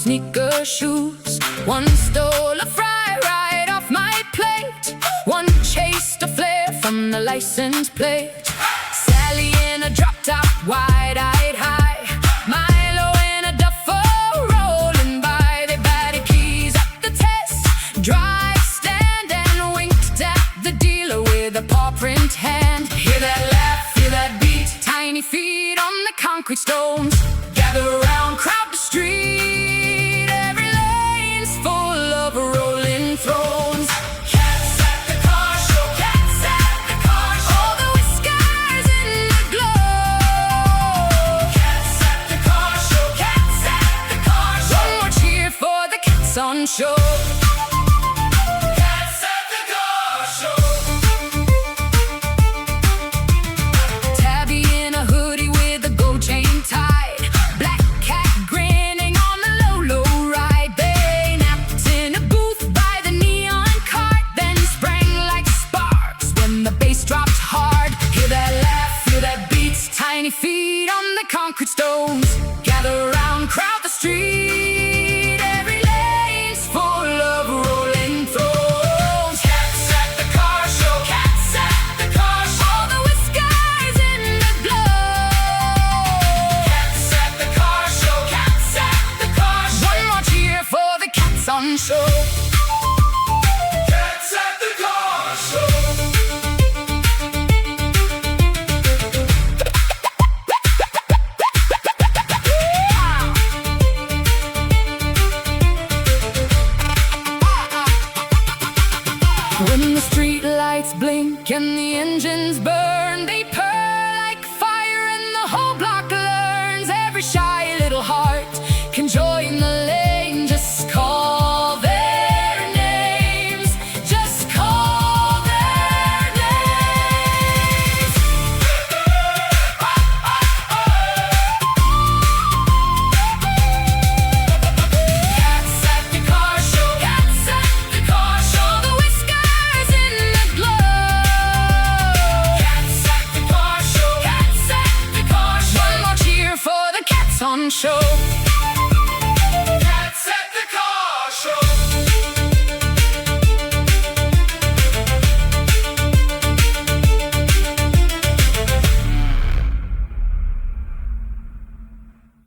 sneaker shoes. One stole a fry right off my plate. One chased a flare from the license plate. Sally in a drop-top, wide-eyed high. Milo in a duffel, rolling by. They batted keys up the test drive stand and winked at the dealer with a paw print hand. Hear that laugh, feel that beat. Tiny feet on the concrete stones. Gather around, crowd the street. Every lane's full of rolling thrones. Cats at the car show, cats at the car show. All the whiskers in the glow. Cats at the car show, cats at the car show. One more cheer for the Cats on Show. Cats at the car show. Tabby in a hoodie with a gold chain tied. Black cat grinning on the low ride. They napped in a booth by the neon cart, then sprang like sparks when the bass dropped hard. Hear that laugh, feel that beat. Tiny feet on the concrete stones. Gather round, crowd the street. Every lane's full of rolling thrones. Cats at the car show, cats at the car show. All the whiskers in the glow. Cats at the car show, cats at the car show. One more cheer for the Cats on Show. Cats at the car show. When the street lights blink and the engines burn, they